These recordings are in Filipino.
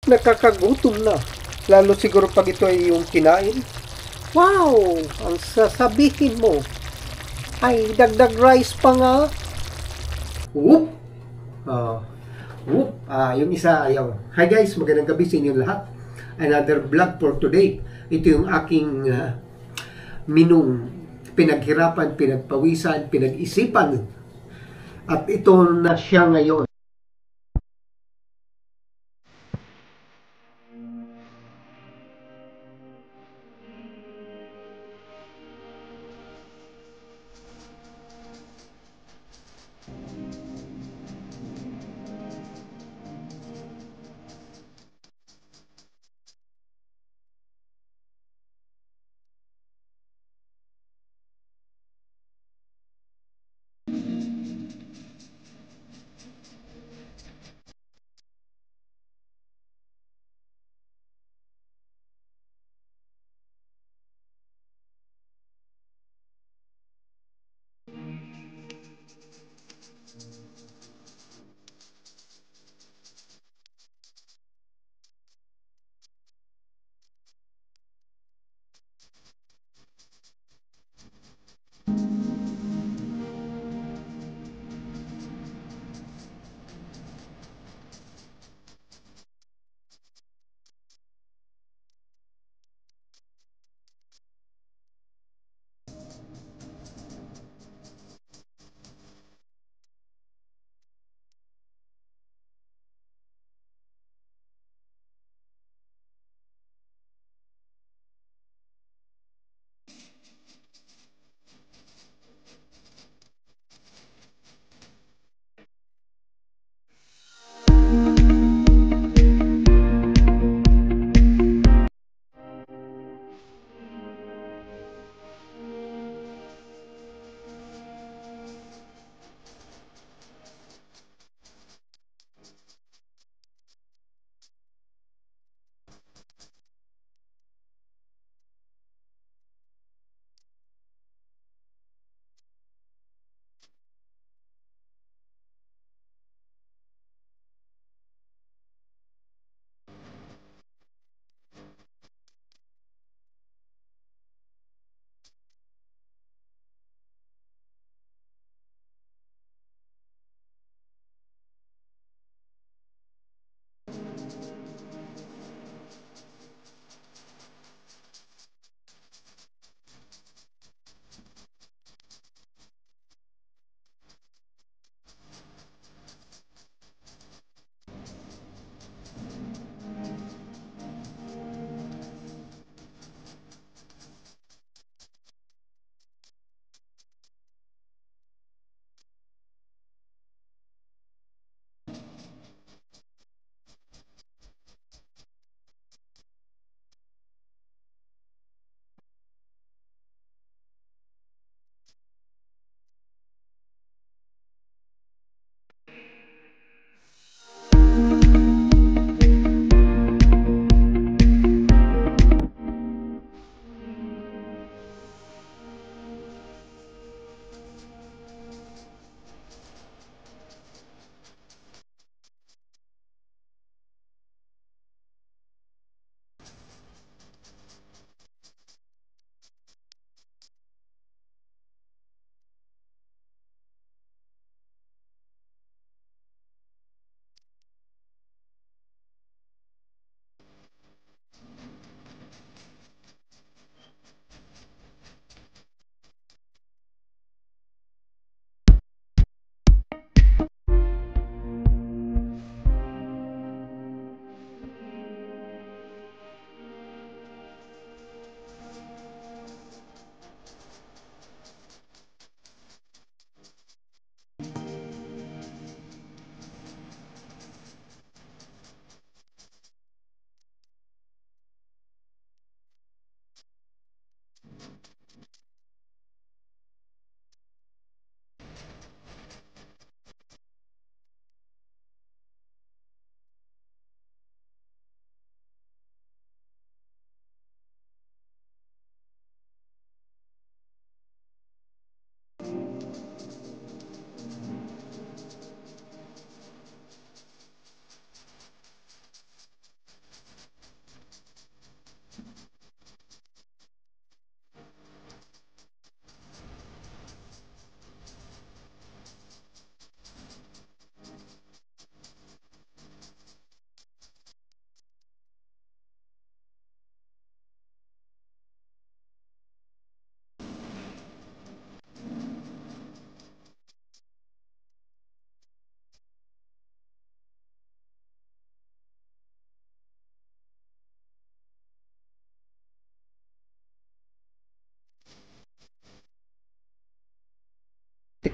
Nakakagutom na. Lalo siguro pag ito ay yung kinain. Wow! Ang sasabihin mo. Ay, dagdag rice pa nga. Whoop! Oh, whoop! Yung isa ayaw. Hi guys, magandang gabi sa inyo lahat. Another vlog for today. Ito yung aking minong pinaghirapan, pinagpawisan, pinag-isipan. At ito na siya ngayon.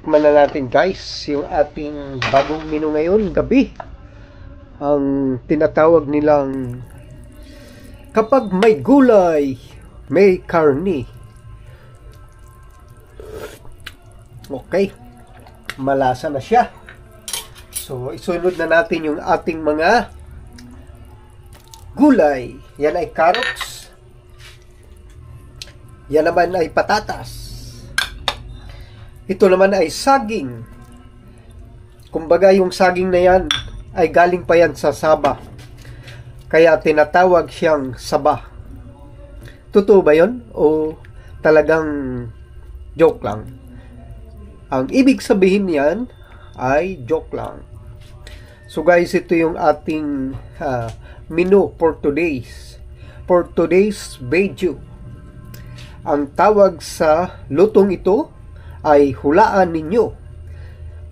tikman na natin guys yung ating bagong menu ngayon gabi. Ang tinatawag nilang kapag may gulay, may karni. Okay, malasa na siya. So isunod na natin yung ating mga gulay. Yan ay carrots. Yan naman ay patatas. Ito naman ay saging. Kumbaga yung saging na yan ay galing pa yan sa Sabah. Kaya tinatawag siyang saba. Totoo ba yun? O talagang joke lang? Ang ibig sabihin niyan ay joke lang. So guys, ito yung ating menu for today's video. Ang tawag sa lutong ito ay hulaan ninyo.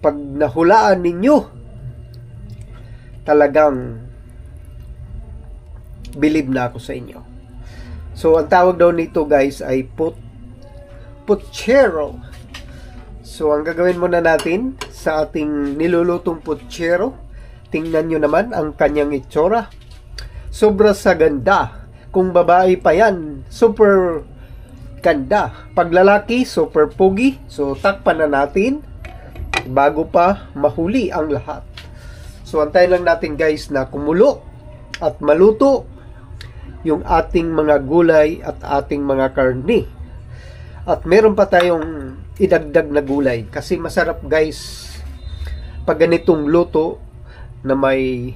Pag nahulaan ninyo, talagang believe na ako sa inyo. So ang tawag daw nito guys ay puchero. So ang gagawin muna natin sa ating nilulutong puchero, tingnan nyo naman ang kanyang itsura. Sobra sa ganda. Kung babae pa yan, super ganda. Pag lalaki, super pogi. So takpan na natin bago pa mahuli ang lahat. So antayin lang natin guys na kumulo at maluto yung ating mga gulay at ating mga karni. At meron pa tayong idagdag na gulay kasi masarap guys pag ganitong luto na may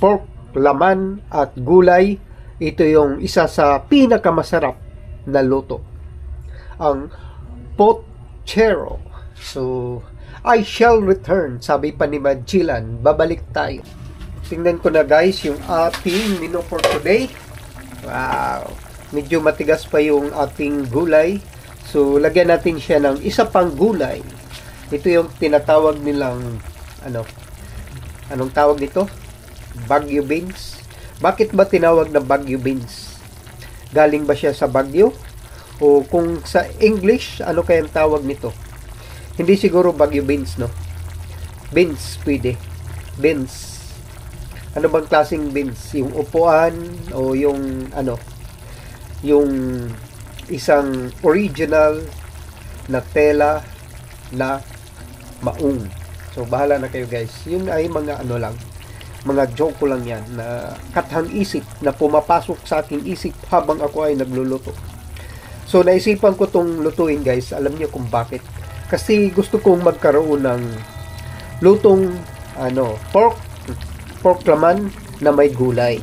pork, laman at gulay. Ito yung isa sa pinakamasarap na luto, ang puchero. So I shall return, sabi pa ni Magellan. Babalik tayo. Tingnan ko na guys yung ating menu for today. Wow, medyo matigas pa yung ating gulay. So lagyan natin siya ng isa pang gulay. Ito yung tinatawag nilang anong tawag nito? Baguio beans. Bakit ba tinawag na Baguio beans? Galing ba siya sa Baguio? O kung sa English, ano kayang tawag nito? Hindi siguro Baguio beans, no? Beans, pwede. Beans. Ano bang klaseng beans? Yung upuan o yung yung isang original na tela na maung. So bahala na kayo guys. Yun ay mga mga joke ko lang yan na kathang isip na pumapasok sa aking isip habang ako ay nagluluto. So naisipan ko tong lutuin guys. Alam niyo kung bakit? Kasi gusto kong magkaroon ng lutong pork laman na may gulay.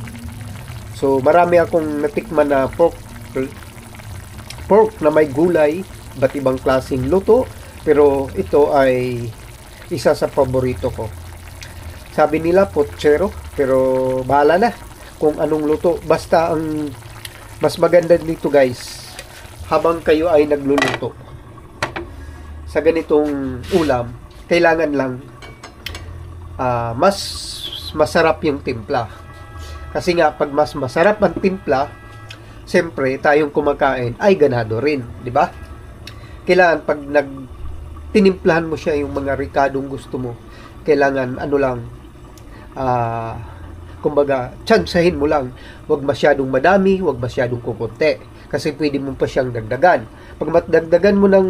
So marami akong natikman na pork na may gulay, ba't ibang klaseng luto, pero ito ay isa sa paborito ko. Sabi nila puchero, pero bahala na kung anong luto. Basta ang mas maganda dito guys, habang kayo ay nagluluto sa ganitong ulam, kailangan lang mas masarap yung timpla. Kasi nga pag mas masarap ang timpla, siyempre tayong kumakain ay ganado rin, di ba? Kailangan pag tinimplahan mo siya yung mga ricadong gusto mo, kailangan kumbaga tsansahin mo lang, wag masyadong madami, wag masyadong kukunti, kasi pwede mo pa siyang dagdagan. Pag matdagdagan mo ng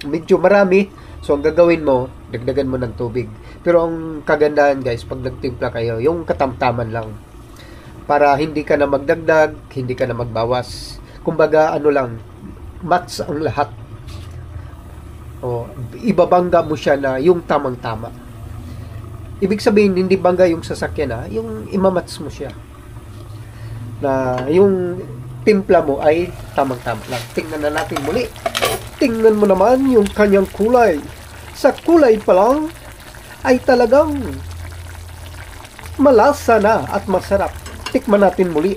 medyo marami, so ang gagawin mo, dagdagan mo ng tubig. Pero ang kagandahan guys, pag nagtimpla kayo, yung katamtaman lang, para hindi ka na magdagdag, hindi ka na magbawas. Kumbaga match ang lahat. O ibabangga mo siya na yung tamang-tama. Ibig sabihin, hindi bangga yung sasakyan yung imamats mo siya. Na yung timpla mo ay tamang-tama lang. Tingnan na natin muli. Tingnan mo naman yung kanyang kulay. Sa kulay pa lang ay talagang malasa na at masarap. Tikman natin muli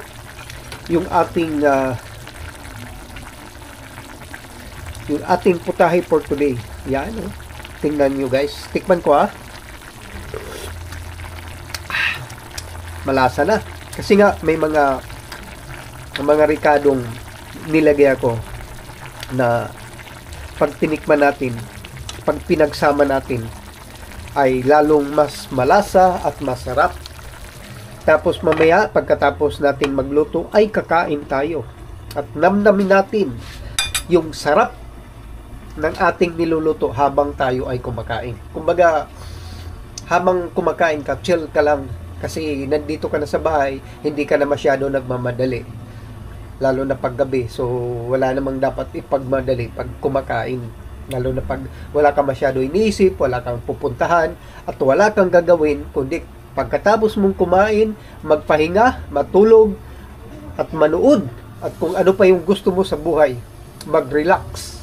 yung ating putahe for today. Yan. Tingnan nyo guys. Tikman ko malasa na. Kasi nga may mga ricadong nilagay ako na pag tinikman natin pag pinagsama natin ay lalong mas malasa at masarap. Tapos mamaya pagkatapos nating magluto ay kakain tayo at namnamin natin yung sarap ng ating niluluto habang tayo ay kumakain. Kumbaga, habang kumakain ka, chill ka lang kasi nandito ka na sa bahay, hindi ka na masyado nagmamadali. Lalo na paggabi, so wala namang dapat ipagmadali pag kumakain. Lalo na pag wala kang masyado iniisip, wala kang pupuntahan, at wala kang gagawin, kundi pagkatapos mong kumain, magpahinga, matulog, at manood. At kung ano pa yung gusto mo sa buhay, mag-relax.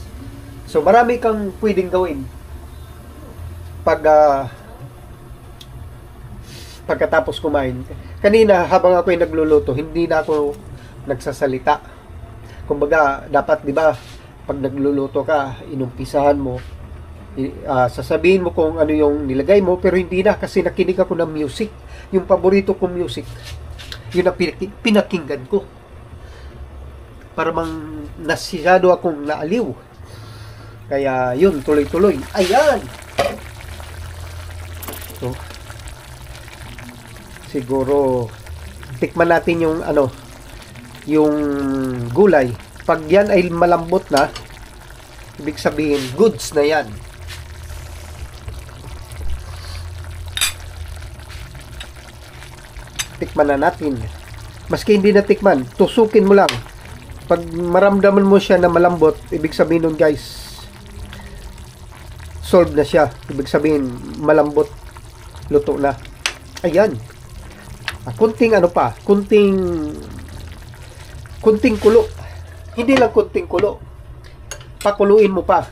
So marami kang pwedeng gawin pagkatapos kumain. Kanina habang ako ay nagluluto, hindi na ako nagsasalita. Kumbaga dapat 'di ba pag nagluluto ka, inumpisahan mo, sasabihin mo kung ano yung nilagay mo, pero hindi na kasi nakinig ako ng music. Yung paborito kong music, yun ang pinakinggan ko. Para mang nasyado akong naaliw. Kaya yun, tuloy-tuloy. Ayan! So, siguro, tikman natin yung yung gulay. Pag yan ay malambot na, ibig sabihin, goods na yan. Tikman na natin. Maski hindi na tikman, tusukin mo lang. Pag maramdaman mo siya na malambot, ibig sabihin nun guys, solve na siya. Ibig sabihin, malambot, luto na. Ayan. Kunting kunting kulo. Hindi lang kunting kulo. Pakuluin mo pa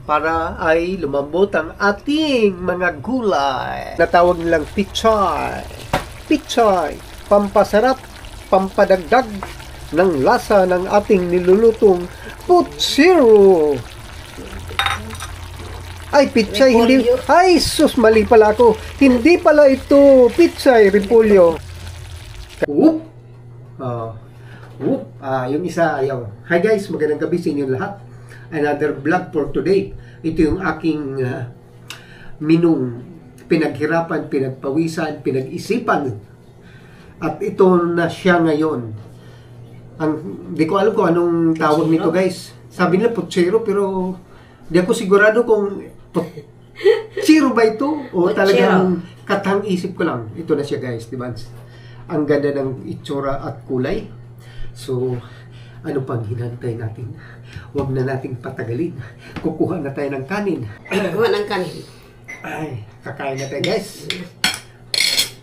para ay lumambot ang ating mga gulay. Natawag nilang pichay. Pichay, pampasarap, pampadagdag ng lasa ng ating nilulutong putsiro. Ay, pichay, hindi. Ay, sus, mali pala ako. Hindi pala ito pichay, repolyo. Whoop! Yung isa, ayaw. Hi guys, magandang gabi sa inyo lahat. Another vlog for today. Ito yung aking minong pinaghirapan, pinagpawisan, pinag-isipan. At ito na siya ngayon. Di ko alam kung anong tawag nito guys. Sabi nila putsero, pero di ako sigurado kung putsero ba ito o talagang katang isip ko lang. Ito na siya guys, di ba? Ang ganda ng itsura at kulay. So, ano pang hinantay natin? Huwag na nating patagalin. Kukuha na tayo ng kanin. Kuha ng kanin. Ay, kakain na tayo guys.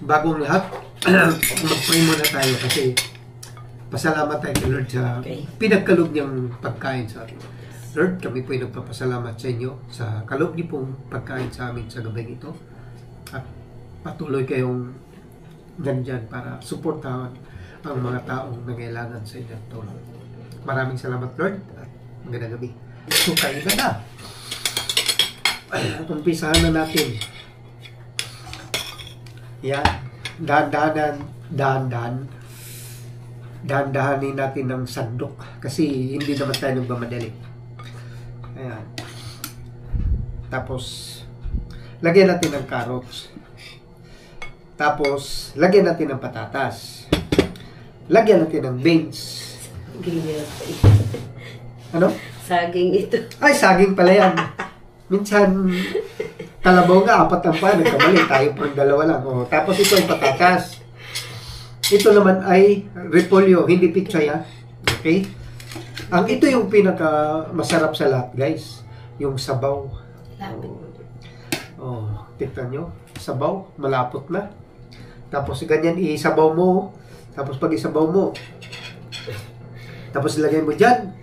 Bagong lahat, mag-pray muna tayo kasi pasalamat tayo kay Lord sa pinagkaloob niyang pagkain sa atin. Lord, kami po ay nagpapasalamat sa inyo sa kaloob niyo pong pagkain sa amin sa gabi ito. At patuloy kayong nandyan para suportahan ang mga taong nangailangan sa inyong tulong. Maraming salamat Lord at magandang gabi. So, kain na. Umpisahan na natin. Yan. Dahan-dahanin natin ng sandok kasi hindi naman tayo nagmamadali. Ayan. Tapos lagyan natin ng carrots. Tapos lagyan natin ng patatas. Lagyan natin ng beans. Ano? Saging ito. Ay, saging pala yan. Minsan kalabaw nga, apat ang pa, nagkamali, tayo pang dalawa lang. O, tapos ito ay patatas. Ito naman ay repolyo, hindi pichay ha. Okay? Ito yung pinaka masarap sa lahat guys. Yung sabaw. Tignan nyo. Sabaw, malapot na. Tapos ganyan, isabaw mo. Tapos pag isabaw mo, tapos ilagay mo dyan.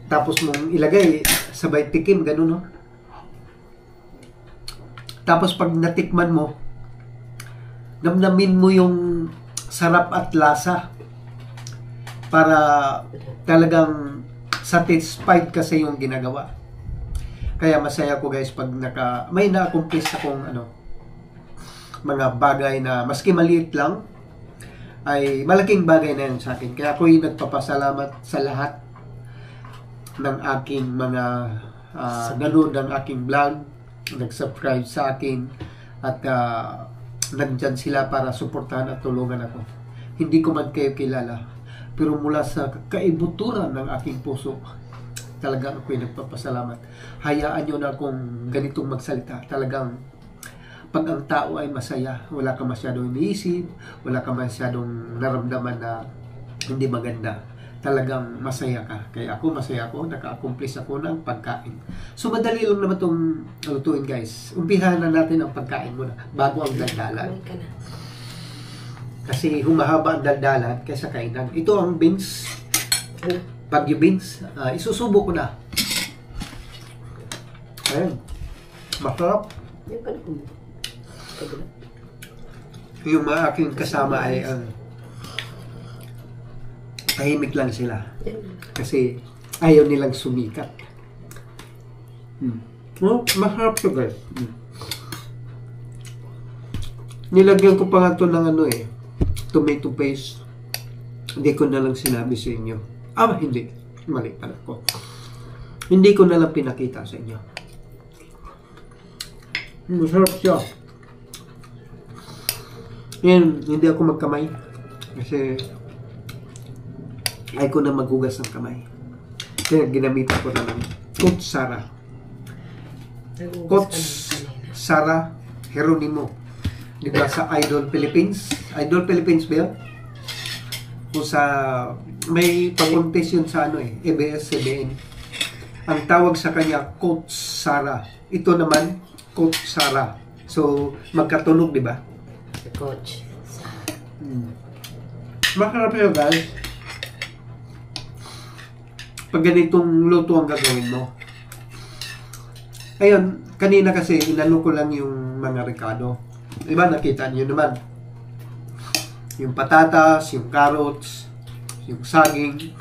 Tapos mong ilagay, sabay tikim, ganun no. Tapos pag natikman mo, namnamin mo yung sarap at lasa para talagang satisfied ka sa yung ginagawa. Kaya masaya ko guys pag may na-accomplish akong mga bagay na maski maliit lang ay malaking bagay na yan sa akin. Kaya ako'y nagpapasalamat sa lahat ng aking mga nanood ng aking vlog, nag-subscribe sa akin, at nandyan sila para suportahan at tulungan ako. Hindi ko man kayo kilala, pero mula sa kaibuturan ng aking puso, talagang ako'y nagpapasalamat. Hayaan nyo na kung ganitong magsalita. Talagang pag ang tao ay masaya, wala ka masyadong iniisip, wala ka masyadong naramdaman na hindi maganda. Talagang masaya ka. Kaya ako, masaya ako, naka-accomplish ako ng pagkain. So, madali lang naman itong lutuin, guys. Umpihan na natin ang pagkain muna bago ang daldalan. Kasi humahaba ang daldalan kaysa kainan. Ito ang beans, Baguio beans. Isusubo ko na. Ayan. Masarap. Yung mga aking kasama ay tahimik lang sila. Kasi ayaw nilang sumikat. Oh, masarap to, guys. Nilagyan ko pa nga ito ng tomato paste. Hindi ko na lang sinabi sa inyo. Hindi. Mali pala ko. Hindi ko na lang pinakita sa inyo. Masarap siya. Yan, hindi ako magkamay. Kasi ay ko na maghugas ng kamay. Kaya ginamitan ko na ng kutsara. Kutsara Geronimo. Diba sa Idol Philippines? Idol Philippines ba yun? Kung sa may pag-contest yun sa ABS-CBN. Ang tawag sa kanya kutsara. Ito naman kutsara. So magkatunog, di ba? Coach. Masarap yun, guys. Pag ganitong luto ang gagawin mo. Ayun, kanina kasi inano ko lang yung mga ricado. Diba, nakita niyo naman. Yung patatas, yung carrots, yung saging,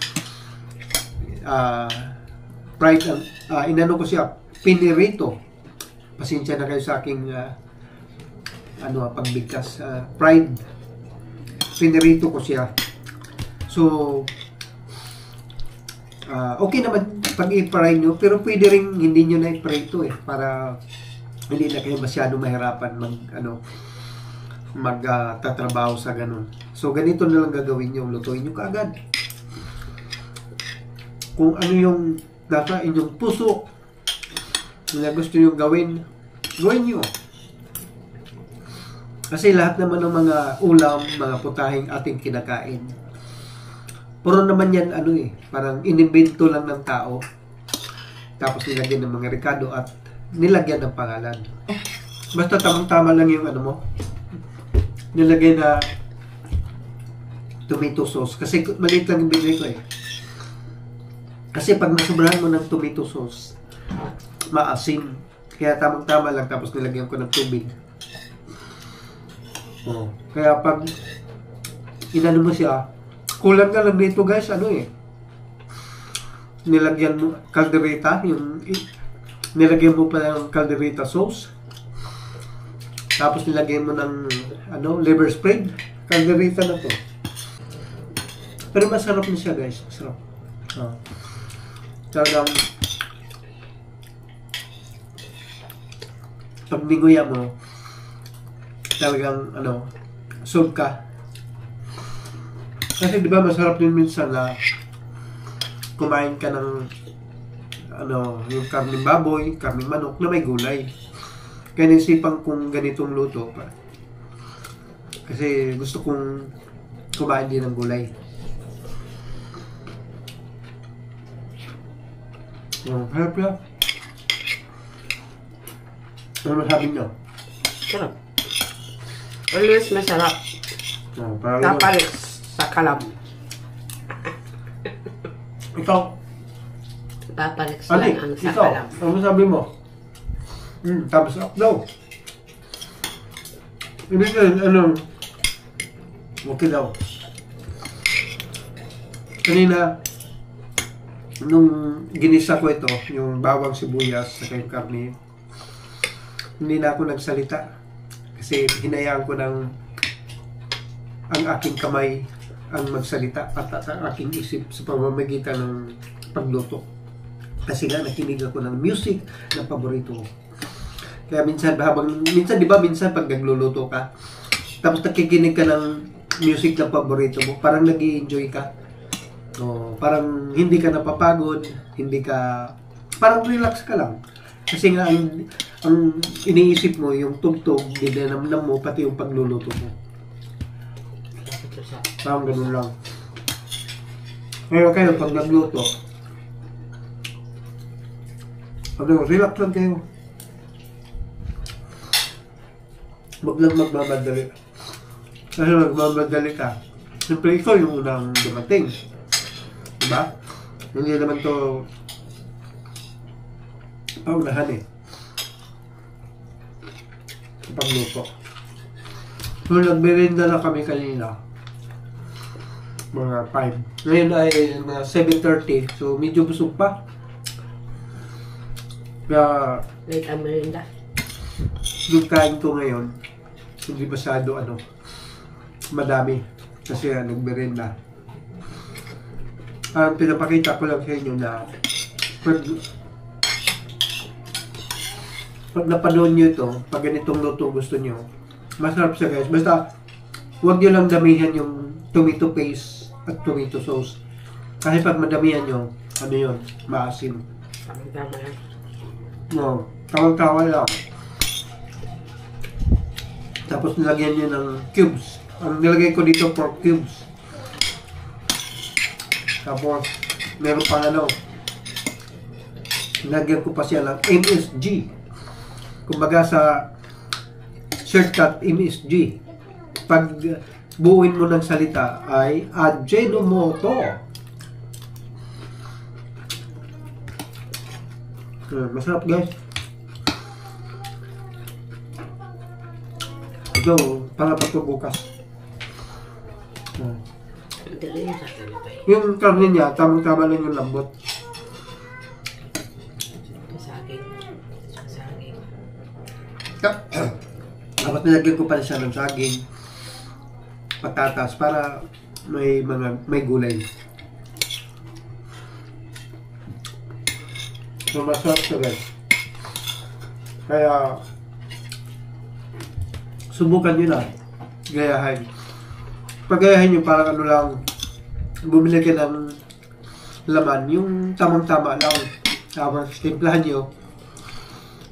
fried, inano ko siya, pinirito. Pasensya na kayo sa aking pagbigkas. Fried, pinirito ko siya. So, okay naman pag i-fry nyo, pero pwede rin hindi nyo na i-fry ito para hindi na kayo masyado mahirapan magtatrabaho sa ganun. So, ganito na lang gagawin nyo, lutuin nyo kaagad. Kung ano yung nasa inyong puso na gusto nyo gawin nyo. Kasi lahat naman ng mga ulam, mga putahing ating kinakain, puro naman yan, parang inimbento lang ng tao. Tapos nilagyan ng mga ricado at nilagyan ng pangalan. Basta tamang-tama lang yung nilagay na tomato sauce. Kasi maliit lang yung binili ko Kasi pag nasobrahan mo ng tomato sauce, maasim. Kaya tamang-tama lang, tapos nilagyan ko ng tubig. Kaya pag inano mo siya, kulang na lang dito, guys, nilagyan mo caldereta, nilagyan mo pa ng caldereta sauce, tapos nilagyan mo ng liver spread, caldereta na to. Pero masarap na siya, guys, masarap. Talagang pag ninguya mo, talagang sob ka. Kasi di ba masarap din minsan na kumain ka ng yung karning baboy, karning manok na may gulay. Kaya naisipan kong ganitong luto pa. Kasi gusto kong kumain din ng gulay. Harap na. Ano masabi nyo? Sarap. Always masarap. Kapalit sa kalam. Ikaw? Papalit sa ang sa ikaw? kalam. Ano masabi mo? Tapos up daw. Ibig sabihin, okay daw. Kanina, nung ginisa ko ito, yung bawang sibuyas sa yung karne, hindi na ako nagsalita. Kasi hinayaan ko ng ang aking kamay ang magsalita at ang aking isip sa pamamagitan ng pagluto. Kasi nga, nakinig ako ng music na paborito ko. Kaya minsan, di ba, minsan pag nagluluto ka, tapos nakikinig ka ng music na paborito mo, parang nag-i-enjoy ka. Parang hindi ka napapagod, parang relax ka lang. Kasi nga, ang iniisip mo, yung tugtog, dinanamnam mo, pati yung pagluluto mo. Parang ganun lang. Ngayon kayo, pag nagluto, relax lang kayo. Wag lang magmamadali. Kasi magmamadali ka, siyempre ikaw yung unang dumating. Diba? Hindi naman to paunahan eh. Sa pagluto. So, nagmerienda na kami kanina. Mga 5. Ngayon ay mga 7:30. So, medyo busog pa. Kaya, Late ang merinda. yung kain ko ngayon, hindi masyado madami. Kasi nagmerienda. Ang pinapakita ko lang sa inyo na pag napanood nyo ito, pag ganitong luto gusto nyo, masarap siya guys. Basta, huwag nyo lang damihan yung tomato paste at tomato sauce. Kasi pag madamihan nyo, yun, maasim. Tama yan. No, tawag-tawag lang. Tapos nilagyan nyo ng cubes. Ang nilagay ko dito, pork cubes. Tapos, meron pang nilagyan ko pa siya ng MSG. Kumbaga sa shortcut MSG. Pag buuin mo ng salita ay Ajinomoto. Masarap guys. Ito, pangapat ko bukas. Yung karne niya, tamang-tama lang yung lambot. Saging. Dapat nilagyan ko pa rin siya ng saging, patatas, para may gulay. So, masarap siya guys. Kaya, subukan nyo na. Gayahin. Pagayahin nyo, parang lang, bumili ka ng laman, yung tamang-tama lang. Tapos, timplahan nyo.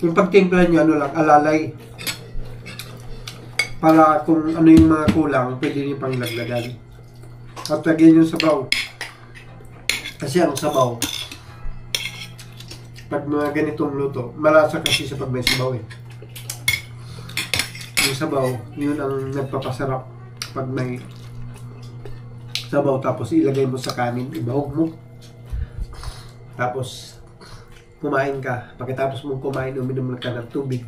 Yung pagtimplahan nyo, lang, alalay. Para kung ano yung mga kulang, pwede nyo pang laglagan. At lagyan yung sabaw. Kasi ang sabaw, pag mga ganitong luto, malasa kasi sa pag may sabaw eh. Yung sabaw, yun ang nagpapasarap pag may sabaw, tapos ilagay mo sa kanin, ibahog mo. Tapos, kumain ka. Pagkatapos mong kumain, uminom ka ng tubig.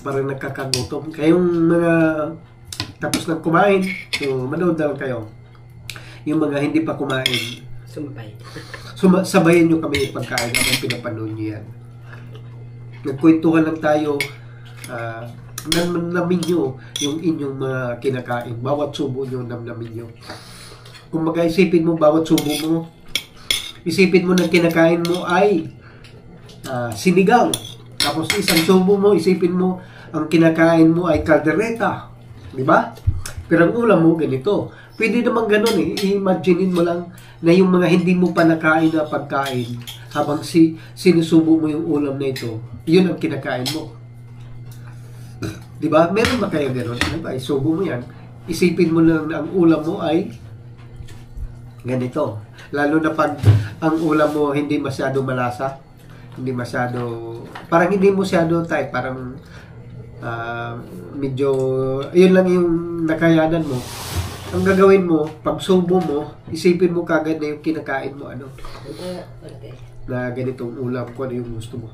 Parang nagkakagutom. Kayong mga tapos nang kumain, so manood na lang kayo. Yung mga hindi pa kumain, Sumpay. sabayan nyo kami yung pagkain habang pinapanood nyo yan. Nagkwentuhan lang tayo, namnamin nyo yung inyong mga kinakain. Bawat subo nyo, namnamin nyo. Kung mag-isipin mo, bawat subo mo, isipin mo na kinakain mo ay sinigang. Tapos isang subo mo, isipin mo, ang kinakain mo ay kaldereta. Diba? Pero ang ulam mo, ganito. Pwede naman ganun eh. I-imaginein mo lang na yung mga hindi mo pa nakain na pagkain habang sinusubo mo yung ulam na ito, yun ang kinakain mo. Diba? Meron ba kayo ganun? Diba? Isubo mo yan. Isipin mo lang na ang ulam mo ay ganito. Lalo na pag ang ulam mo hindi masyado malasa, hindi masyado, parang hindi masyado type, parang medyo, yun lang yung nakayanan mo. Ang gagawin mo, pag subo mo, isipin mo kagad na yung kinakain mo, na ganitong ulam, kung ano yung gusto mo.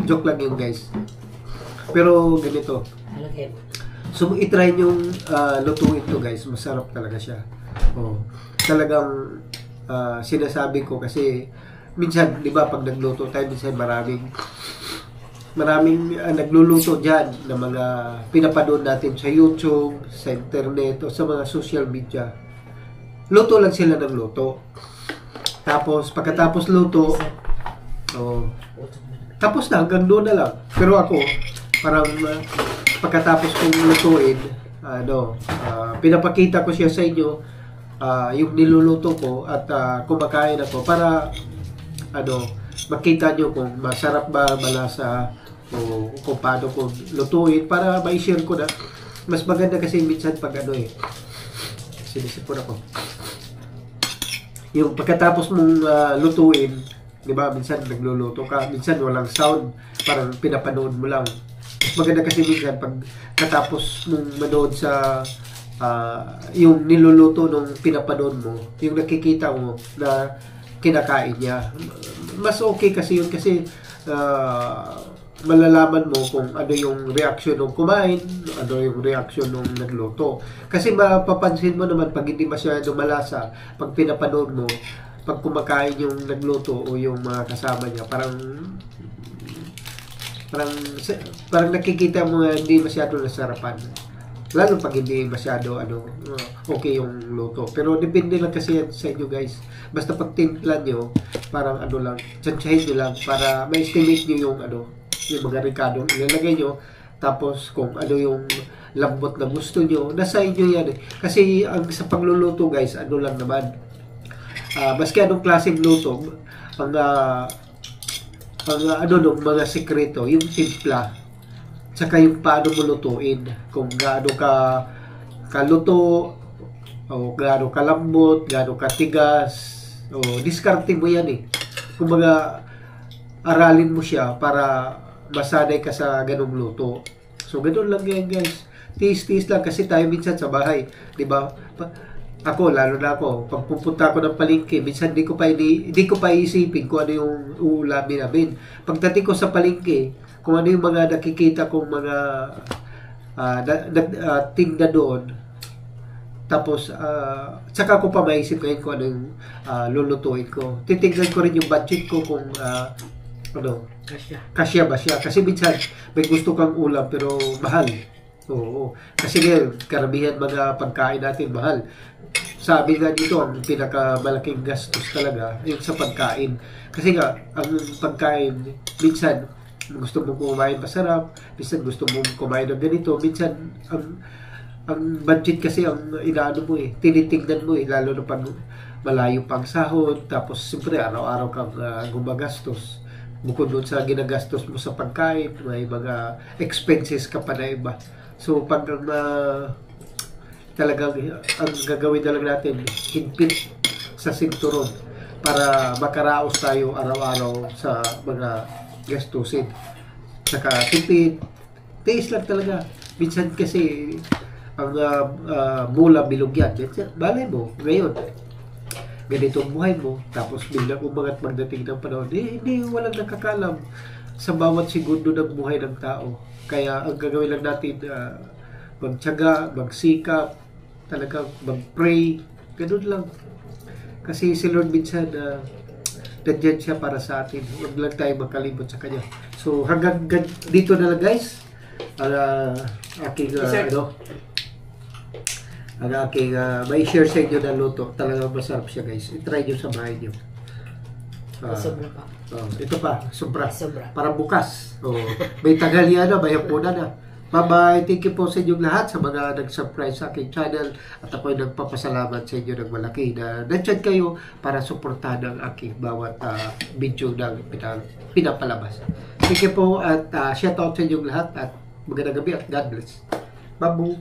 Joke lang yun guys. Pero ganito. So, itry nyong lutuin to guys. Masarap talaga siya. Talagang sinasabi ko kasi minsan, di ba, pag nagluto tayo, minsan maraming nagluluto dyan ng mga pinapanood natin sa YouTube, sa internet, o sa mga social media. Luto lang sila ng luto. Tapos, pagkatapos luto, tapos na, hanggang doon na lang. Pero ako, parang pagkatapos kong lutuin, pinapakita ko siya sa inyo, yung niluluto ko at kumakain ako para makita nyo kung masarap ba, malasa, o kung paano ko lutuin para ma-share ko na. Mas maganda kasi minsan pag sinisipon ako. Yung pagkatapos mong lutuin, di ba, minsan nagluluto ka, minsan walang sound, parang pinapanood mo lang. Mas maganda kasi minsan pag katapos mong manood sa yung niluluto nung pinapanood mo, yung nakikita mo na kinakain niya. Mas okay kasi yun kasi malalaman mo kung ano yung reaksyon ng kumain, ano yung reaksyon ng nagluto. Kasi mapapansin mo naman pag hindi masyado malasa, pag pinapanood mo, pag kumakain yung nagluto o yung mga kasama niya, parang nakikita mo na hindi masyado nasarapan. Lalo pag hindi masyado okay yung luto. Pero depende lang kasi yan sa inyo guys. Basta pag timplan nyo, parang lang, tsansyahin nyo lang para ma-estimate nyo yung yung mga ricado ilalagay nyo. Tapos kung ano yung lambot na gusto nyo, nasa inyo yan eh. Kasi sa pagluluto guys, lang naman. Maski anong klaseng luto, ang nung mga sekreto, yung timpla, tsaka yung paano mo lutuin. Kung gaano kaluto, o gaano kalambot, gaano katigas, o diskarte mo yan eh. Kung aralin mo siya para masanay ka sa ganung luto. So, ganun lang yan guys. Tiis-tiis lang kasi tayo minsan sa bahay. Diba? Ako, lalo na ako, pag pupunta ako ng palengke, minsan di ko pa iisipin kung ano yung uulamin namin. Pagdating ko sa palengke, kung ano yung mga nakikita kong mga tinda doon, tapos saka ko pa maisip ngayon kung ano yung lulutuin ko. Titignan ko rin yung budget ko kung kasya ba siya. Kasi minsan may gusto kang ulam pero mahal. Oo. Kasi ngayon, karamihan mga pagkain natin mahal. Sabi nga dito, ang pinakamalaking gastos talaga yung sa pagkain. Kasi nga, ang pagkain, minsan gusto mong kumain masarap, minsan gusto mong kumain ng ganito, minsan ang budget kasi ang inaano mo tinitingnan mo lalo na pag malayo pang sahod, tapos siyempre araw-araw kang gumagastos. Bukod doon sa ginagastos mo sa pagkain, may mga expenses ka pa na iba. So pag talagang ang gagawin na lang natin, higpit sa sinturon para makaraos tayo araw-araw sa mga gastusin. Saka tipid, tiis lang talaga. Minsan kasi ang mula bilog yan. Balay mo, ngayon, ganito ang buhay mo, tapos biglang umangat magdating ng panahon, hindi walang nakakalam sa bawat segundo ng buhay ng tao. Kaya ang gagawin lang natin, magtiyaga, magsikap, talagang mag-pray, ganun lang. Kasi si Lord minsan, nandiyan siya para sa atin. Huwag lang tayo makalimot sa Kanya. So hanggang dito na lang guys, ang aking may share sa inyo na luto. Talagang masarap siya guys. I-try nyo sa bahay nyo. Sobra pa. Ito pa, sobra. Sobra. Para bukas. May tagalian na, may hapunan na. Bye-bye. Thank you po sa inyong lahat sa mga nag-subscribe sa aking channel. At ako'y nagpapasalamat sa inyo ng malaki na nandyan kayo para suportahan ang aking bawat video na pinapalabas. Thank you po at shout out sa inyong lahat at magandang gabi at God bless. Babu!